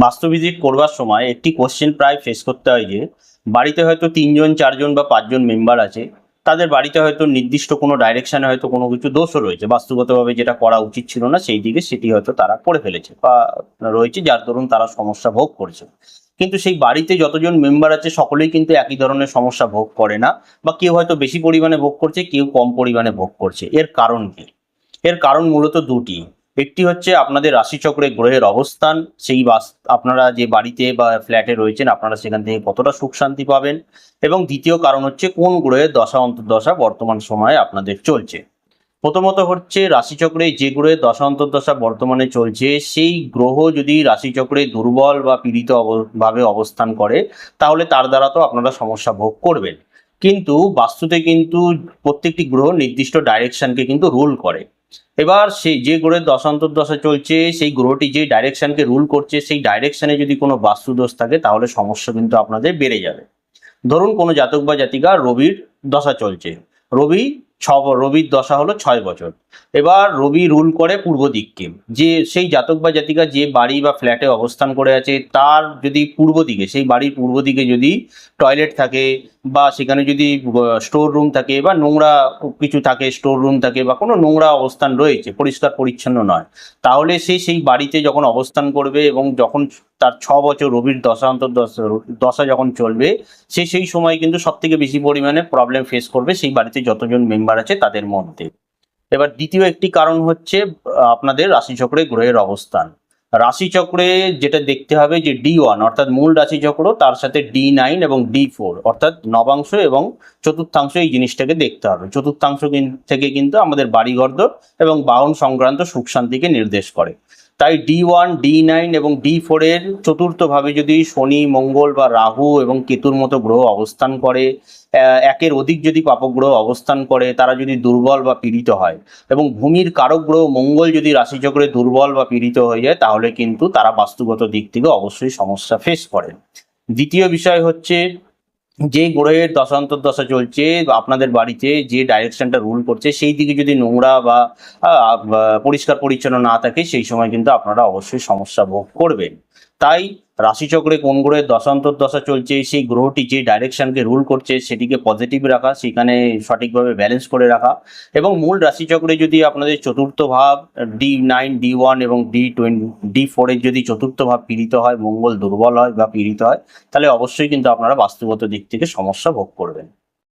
বাস্তু ভিজিট করবার সময় একটি কোশ্চেন প্রায় ফেস করতে হয় যে বাড়িতে হয়তো 3জন 4জন বা 5জন মেম্বার আছে, তাদের বাড়িতে হয়তো নির্দিষ্ট কোনো ডাইরেকশনে হয়তো কোনো কিছু দোষও রয়েছে, বাস্তুগতভাবে যেটা করা উচিত ছিল না সেই দিকে সেটি হয়তো তারা করে ফেলেছে বা রয়েছে, যার দরুন তারা সমস্যা ভোগ করছে। কিন্তু সেই বাড়িতে যতজন মেম্বার আছে সকলেই কিন্তু একই ধরনের সমস্যা ভোগ করে না, বা কেউ হয়তো বেশি পরিমাণে ভোগ করছে, কেউ কম পরিমাণে ভোগ করছে। এর কারণ কি? এর কারণ মূলত দুটি। একটি হচ্ছে আপনাদের রাশিচক্রে গ্রহের অবস্থান, সেই আপনারা যে বাড়িতে বা ফ্ল্যাটে রয়েছেন আপনারা সেখান থেকে কতটা সুখ শান্তি পাবেন, এবং দ্বিতীয় কারণ হচ্ছে কোন গ্রহের দশা অন্তর্দশা বর্তমান সময়ে আপনাদের চলছে। প্রথমত হচ্ছে রাশিচক্রে যে গ্রহের দশা অন্তর্দশা বর্তমানে চলছে সেই গ্রহ যদি রাশিচক্রে দুর্বল বা পীড়িত ভাবে অবস্থান করে, তাহলে তার দ্বারা তো আপনারা সমস্যা ভোগ করবেন। কিন্তু বাস্তুতে কিন্তু প্রত্যেকটি গ্রহ নির্দিষ্ট ডাইরেকশনকে কিন্তু রুল করে। এবার সেই যে গ্রহের দশা অন্তর্দশা চলছে সেই গ্রহটি যে ডাইরেকশনকে রুল করছে সেই ডাইরেকশনে যদি কোনো বাস্তুদোষ থাকে তাহলে সমস্যা কিন্তু আপনাদের বেড়ে যাবে। ধরুন কোনো জাতক বা জাতিকা রবির দশা চলছে, রবি রবির দশা হলো 6 বছর। এবার রবি রুল করে পূর্ব দিককে, যে সেই জাতক বা জাতিকা যে বাড়ি বা ফ্ল্যাটে অবস্থান করে আছে তার যদি পূর্ব দিকে, সেই বাড়ির পূর্ব দিকে যদি টয়লেট থাকে বা সেখানে যদি স্টোর রুম থাকে বা নোংরা কিছু থাকে, স্টোর রুম থাকে বা কোনো নোংরা অবস্থান রয়েছে, পরিষ্কার পরিচ্ছন্ন নয়, তাহলে সে সেই বাড়িতে যখন অবস্থান করবে এবং যখন তার 6 বছর রবির দশা অন্তর্দশা দশা যখন চলবে, সেই সময় কিন্তু সব থেকে বেশি পরিমাণে প্রবলেম ফেস করবে সেই বাড়িতে যতজন মেম্বার আছে তাদের মধ্যে। এবার দ্বিতীয় একটি কারণ হচ্ছে আপনাদের রাশিচক্রে গ্রহের অবস্থান। রাশিচক্রে যেটা দেখতে হবে যে D1 অর্থাৎ মূল রাশিচক্র, তার সাথে D9 এবং D4 অর্থাৎ নবাংশ এবং চতুর্থাংশ, এই জিনিসটাকে দেখতে হবে। চতুর্থাংশ থেকে কিন্তু আমাদের বাড়িঘরদর এবং বাহন সংক্রান্ত সুখ শান্তিকে নির্দেশ করে। তাই D1 D9 এবং D4 এর চতুর্থভাবে যদি শনি মঙ্গল বা রাহু এবং কেতুর মতো গ্রহ অবস্থান করে, একের অধিক যদি পাপগ্রহ অবস্থান করে, তারা যদি দুর্বল বা পীড়িত হয়, এবং ভূমির কারক গ্রহ মঙ্গল যদি রাশিচক্রে দুর্বল বা পীড়িত হয়ে যায়, তাহলে কিন্তু তারা বাস্তুগত দিক থেকে অবশ্যই সমস্যা ফেস করে। দ্বিতীয় বিষয় হচ্ছে যে গ্রহের দশা অন্তর্দশা চলছে বা আপনাদের বাড়িতে যে ডাইরেকশনটা রুল করছে সেই দিকে যদি নোংরা বা পরিষ্কার পরিচ্ছন্ন না থাকে, সেই সময় কিন্তু আপনারা অবশ্যই সমস্যা ভোগ করবেন। তাই রাশিচক্রে কোন গ্রহের দশা অন্তর্দশা চলছে, সেই গ্রহটি যে ডাইরেকশনকে রুল করছে সেটিকে পজিটিভ রাখা, সেখানে সঠিকভাবে ব্যালেন্স করে রাখা, এবং মূল রাশিচক্রে যদি আপনাদের চতুর্থ ভাব D9 D1 এবং D4 এর যদি চতুর্থ ভাব পীড়িত হয়, মঙ্গল দুর্বল হয় বা পীড়িত হয়, তাহলে অবশ্যই কিন্তু আপনারা বাস্তুগত দিক থেকে সমস্যা ভোগ করবেন।